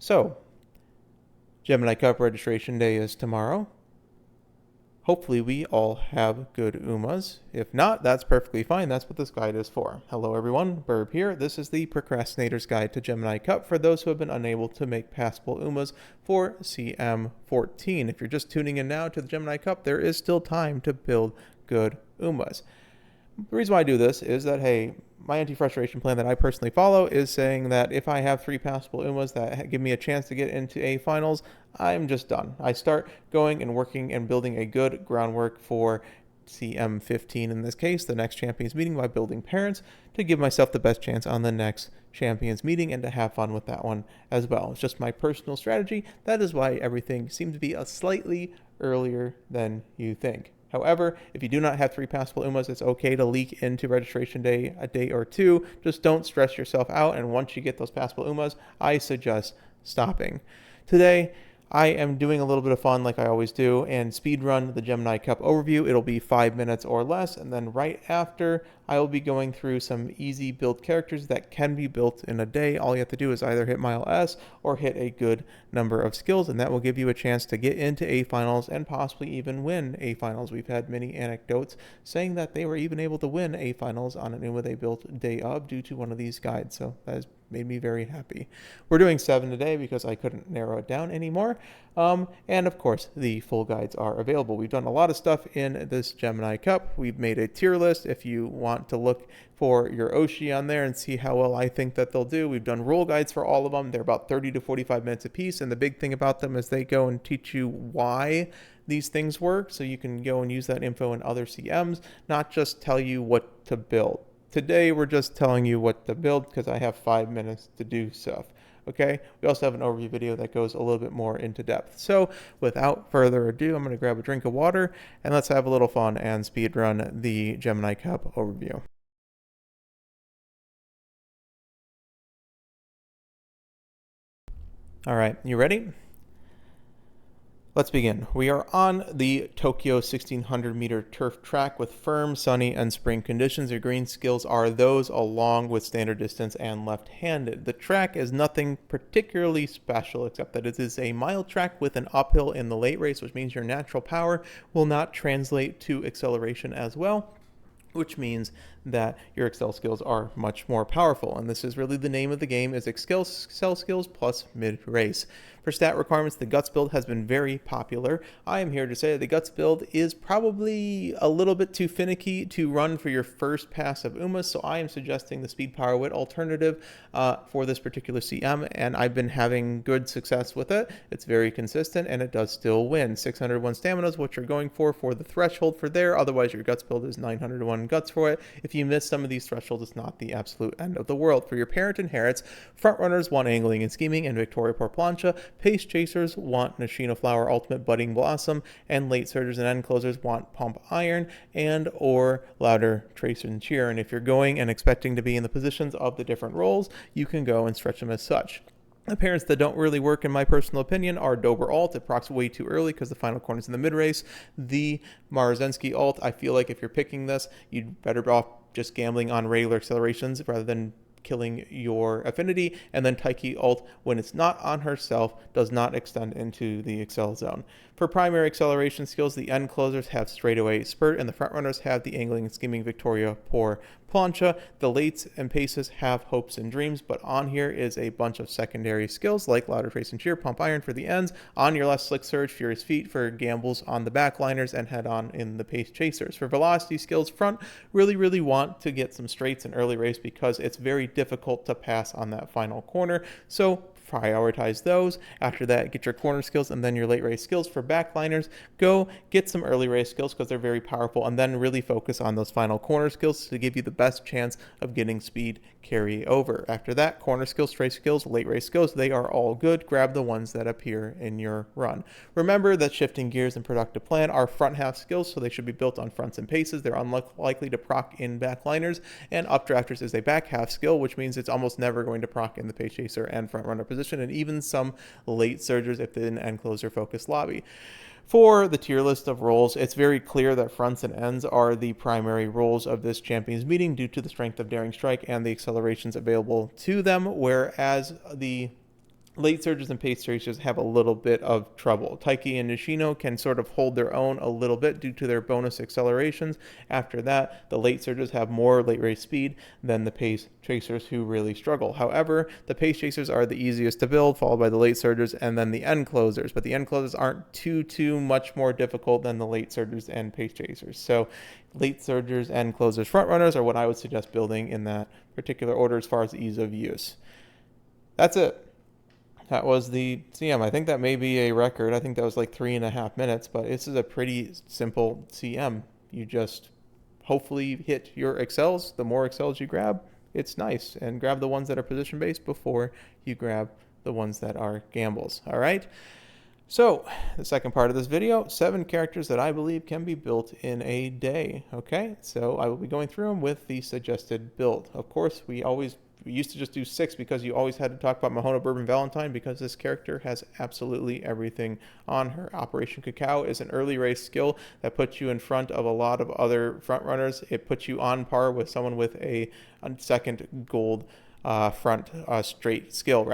So, Gemini Cup registration day is tomorrow. Hopefully we all have good UMAs. If not, that's perfectly fine. That's what this guide is for. Hello everyone, Burb here. This is the Procrastinator's Guide to Gemini Cup for those who have been unable to make passable UMAs for CM14. If you're just tuning in now to the Gemini Cup, there is still time to build good UMAs. The reason why I do this is that, hey, my anti-frustration plan that I personally follow is saying that if I have 3 passable UMAs that give me a chance to get into A finals, I'm just done. I start going and working and building a good groundwork for CM15 in this case, the next champions meeting, by building parents to give myself the best chance on the next champions meeting and to have fun with that one as well. It's just my personal strategy. That is why everything seems to be a slightly earlier than you think. However, if you do not have 3 passable UMAs, it's okay to leak into registration day a day or two. Just don't stress yourself out, and once you get those passable UMAs, I suggest stopping. Today, I am doing a little bit of fun like I always do and speedrun the Gemini Cup overview. It'll be 5 minutes or less, and then right after I will be going through some easy build characters that can be built in a day. All you have to do is either hit Mile S or hit a good number of skills, and that will give you a chance to get into A finals and possibly even win A finals. We've had many anecdotes saying that they were even able to win A finals on an UMA they built day of due to one of these guides, so that has made me very happy. We're doing 7 today because I couldn't narrow it down anymore. And of course, the full guides are available. We've done a lot of stuff in this Gemini Cup. We've made a tier list if you want to look for your Oshi on there and see how well I think that they'll do. We've done role guides for all of them. They're about 30 to 45 minutes a piece. And the big thing about them is they go and teach you why these things work. So you can go and use that info in other CMs, not just tell you what to build. Today, we're just telling you what to build because I have 5 minutes to do stuff. Okay, we also have an overview video that goes a little bit more into depth. So without further ado, I'm going to grab a drink of water and let's have a little fun and speed run the Gemini Cup overview. All right, you ready? Let's begin. We are on the Tokyo 1600 meter turf track with firm, sunny, and spring conditions. Your green skills are those along with standard distance and left-handed. The track is nothing particularly special except that it is a mile track with an uphill in the late race, which means your natural power will not translate to acceleration as well, which means that your Excel skills are much more powerful. And this is really the name of the game, is Excel skills plus mid-race. For stat requirements, the Guts build has been very popular. I am here to say that the Guts build is probably a little bit too finicky to run for your first pass of UMAs, so I am suggesting the Speed Power Wit alternative for this particular CM, and I've been having good success with it. It's very consistent, and it does still win. 601 stamina is what you're going for the threshold for there. Otherwise, your Guts build is 901 Guts for it. If you miss some of these thresholds, it's not the absolute end of the world. For your Parent Inherits, front runners want Angling and Scheming and Victoria Porplancha. Pace Chasers want Nashina Flower Ultimate Budding Blossom, and Late Surgers and End Closers want Pump Iron and or Louder Trace and Cheer. And if you're going and expecting to be in the positions of the different roles, you can go and stretch them as such. The parents that don't really work, in my personal opinion, are Dober Alt. It procs way too early because the final corner's in the mid-race. The Marzensky Alt, I feel like if you're picking this, you'd better off just gambling on regular accelerations rather than killing your affinity. And then Taiki Alt, when it's not on herself, does not extend into the Excel zone. For primary acceleration skills, the End Closers have Straightaway Spurt, and the front runners have the Angling and Scheming Victoria Por Plancha. The Lates and Paces have Hopes and Dreams, but on here is a bunch of secondary skills like Louder Trace and Cheer, Pump Iron for the ends. On your left, Slick Surge, Furious Feet for gambles on the backliners, and Head On in the Pace Chasers. For velocity skills, front really want to get some straights in early race because it's very difficult to pass on that final corner. So prioritize those. After that, get your corner skills and then your late race skills. For backliners, go get some early race skills because they're very powerful, and then really focus on those final corner skills to give you the best chance of getting speed carry over. After that, corner skills, trace skills, late race skills, they are all good. Grab the ones that appear in your run. Remember that shifting gears and productive plan are front half skills, so they should be built on fronts and paces. They're unlikely to proc in backliners, and updrafters is a back half skill, which means it's almost never going to proc in the pace chaser and front runner position, and even some late surgers if they're in end closer focused lobby. For the tier list of roles, it's very clear that fronts and ends are the primary roles of this champions meeting due to the strength of Daring Strike and the accelerations available to them, whereas the late surges and pace chasers have a little bit of trouble. Taiki and Nishino can sort of hold their own a little bit due to their bonus accelerations. After that, the late surges have more late race speed than the pace chasers, who really struggle. However, the pace chasers are the easiest to build, followed by the late surgers and then the end closers. But the end closers aren't too much more difficult than the late surgers and pace chasers. So late surgers and closers front runners are what I would suggest building in that particular order as far as ease of use. That's it. That was the CM. I think that may be a record. I think that was like 3.5 minutes, but this is a pretty simple CM. You just hopefully hit your excels. The more excels you grab, it's nice. And grab the ones that are position based before you grab the ones that are gambles. All right. So the second part of this video, 7 characters that I believe can be built in a day. Okay. So I will be going through them with the suggested build. Of course, we used to just do 6 because you always had to talk about Mahona Bourbon Valentine, because this character has absolutely everything on her. Operation Cacao is an early race skill that puts you in front of a lot of other front runners. It puts you on par with someone with a second gold straight skill,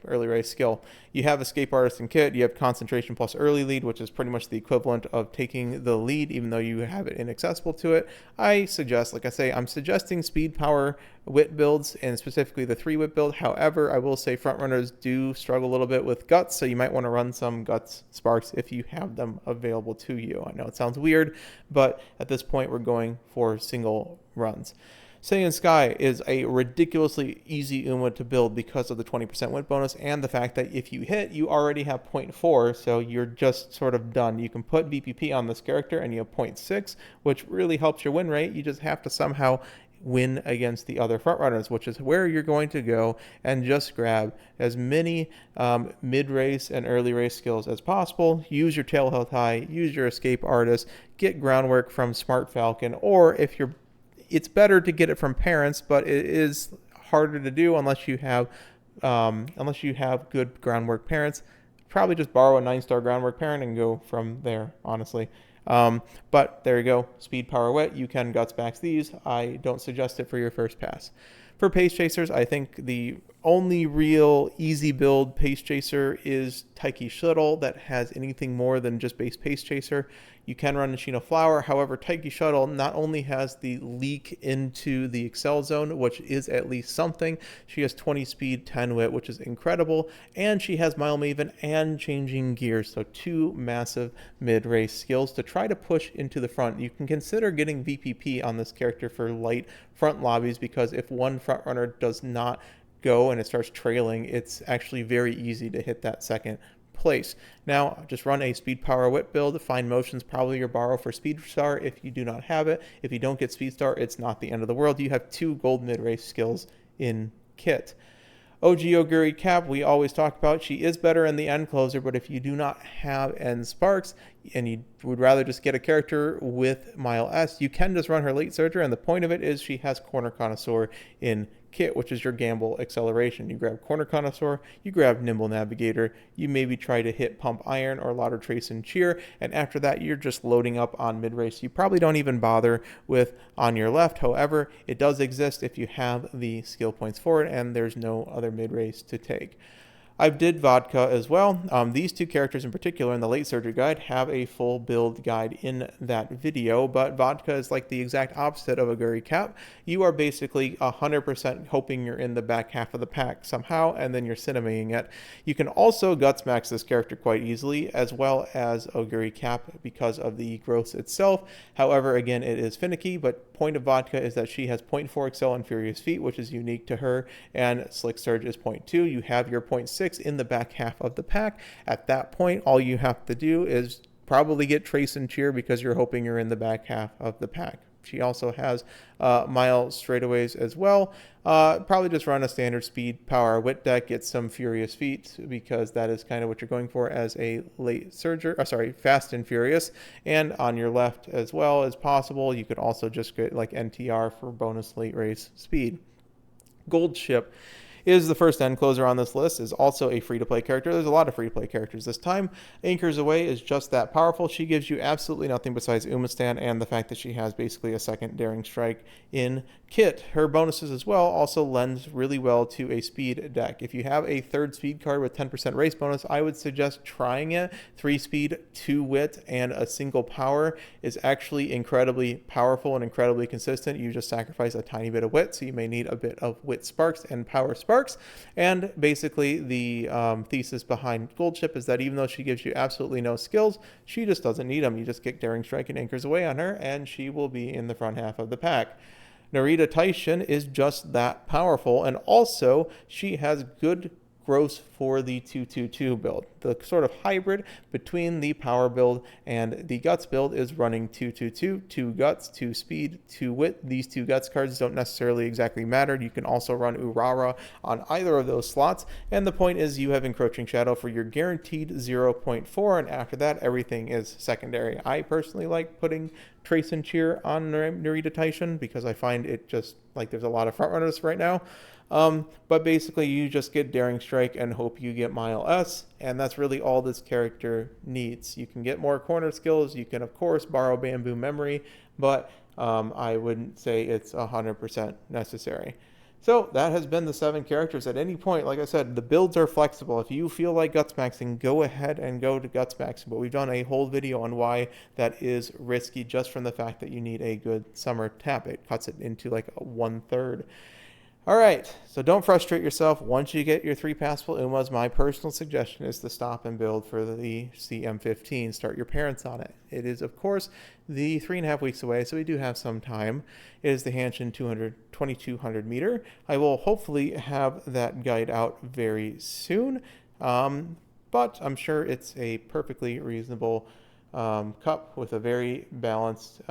early race skill. You have Escape Artist and Kit, you have Concentration plus Early Lead, which is pretty much the equivalent of taking the lead, even though you have it inaccessible to it. I suggest, like I say, I'm suggesting speed, power, wit builds, and specifically the 3-wit build. However, I will say frontrunners do struggle a little bit with guts, so you might want to run some guts sparks if you have them available to you. I know it sounds weird, but at this point we're going for single runs. Saiyan Sky is a ridiculously easy Uma to build because of the 20% win bonus and the fact that if you hit, you already have 0.4, so you're just sort of done. You can put VPP on this character and you have 0.6, which really helps your win rate. You just have to somehow win against the other frontrunners, which is where you're going to go and just grab as many mid-race and early race skills as possible. Use your tail held high, use your escape artist, get groundwork from Smart Falcon, or if you're it's better to get it from parents, but it is harder to do unless you have good groundwork parents. Probably just borrow a 9-star groundwork parent and go from there, honestly. But there you go. Speed, power, wit. You can guts max these. I don't suggest it for your first pass. For pace chasers, I think the only real easy build pace chaser is Taiki Shuttle that has anything more than just base pace chaser. You can run Nishino Flower. However, Taiki Shuttle not only has the leak into the Excel zone, which is at least something. She has 20 speed, 10 wit, which is incredible. And she has Mile Maven and Changing Gears. So 2 massive mid-race skills to try to push into the front. You can consider getting VPP on this character for light front lobbies, because if one front runner does not go and it starts trailing, it's actually very easy to hit that second place. Now, just run a speed, power, wit build. Find motion's probably your borrow for speed star if you do not have it. If you don't get speed star, it's not the end of the world. You have 2 gold mid-race skills in kit. OG Oguri Cap, we always talk about. She is better in the end closer, but if you do not have end sparks and you would rather just get a character with Mile S, you can just run her late surger, and the point of it is she has Corner Connoisseur in kit, which is your gamble acceleration. You grab Corner Connoisseur, you grab Nimble Navigator, you maybe try to hit Pump Iron or Louder Trace and Cheer, and after that you're just loading up on mid-race. You probably don't even bother with On Your Left. However, it does exist if you have the skill points for it, and there's no other mid-race to take. I did Vodka as well. These 2 characters in particular in the late surgery guide have a full build guide in that video, but Vodka is like the exact opposite of Oguri Cap. You are basically 100% hoping you're in the back half of the pack somehow, and then you're cinemaing it. You can also guts max this character quite easily, as well as Oguri Cap, because of the growth itself. However, again, it is finicky, but point of Vodka is that she has 0.4 Excel and Furious Feet, which is unique to her, and Slick Surge is 0.2. You have your 0.6 in the back half of the pack. At that point, all you have to do is probably get Trace and Cheer, because you're hoping you're in the back half of the pack. She also has mile straightaways as well. Probably just run a standard speed, power, wit deck, get some Furious Feet, because that is kind of what you're going for as a late surger, fast and furious. And On Your Left as well as possible. You could also just get like NTR for bonus late race speed. Gold Ship is the first end closer on this list, is also a free-to-play character. There's a lot of free-to-play characters this time. Anchors Away is just that powerful. She gives you absolutely nothing besides Umastan and the fact that she has basically a second Daring Strike in kit. Her bonuses as well also lends really well to a speed deck. If you have a third speed card with 10% race bonus, I would suggest trying it. 3 speed, 2 wit, and a single power is actually incredibly powerful and incredibly consistent. You just sacrifice a tiny bit of wit, so you may need a bit of wit sparks and power sparks. And basically the thesis behind Goldship is that even though she gives you absolutely no skills, she just doesn't need them. You just get Daring Strike and Anchors Away on her, and she will be in the front half of the pack. Narita Taishin is just that powerful, and also she has good gross for the 222 build. The sort of hybrid between the power build and the guts build is running 222, 2 guts, 2 speed, 2 wit. These 2 guts cards don't necessarily exactly matter. You can also run Urara on either of those slots, and the point is you have Encroaching Shadow for your guaranteed 0.4, and after that everything is secondary. I personally like putting Trace and Cheer on Narita Taishin because I find it just like there's a lot of frontrunners right now. But basically you just get Daring Strike and hope you get Mile S, and that's really all this character needs. You can get more corner skills, you can of course borrow Bamboo Memory, but I wouldn't say it's 100% necessary. So that has been the 7 characters. At any point, like I said, the builds are flexible. If you feel like guts maxing, go ahead and go to guts maxing. But we've done a whole video on why that is risky just from the fact that you need a good summer tap. It cuts it into like a 1/3. All right, so don't frustrate yourself. Once you get your 3 passable Umas, my personal suggestion is to stop and build for the CM14. Start your parents on it. It is, of course, the 3.5 weeks away, so we do have some time. It is the Hanshin 2200 meter. I will hopefully have that guide out very soon, but I'm sure it's a perfectly reasonable cup with a very balanced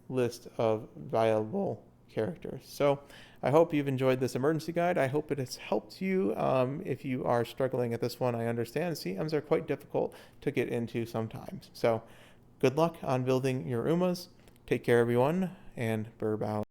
list of viable characters. So I hope you've enjoyed this emergency guide. I hope it has helped you. If you are struggling at this one, I understand. CMs are quite difficult to get into sometimes. So good luck on building your Umas. Take care, everyone, and burb out.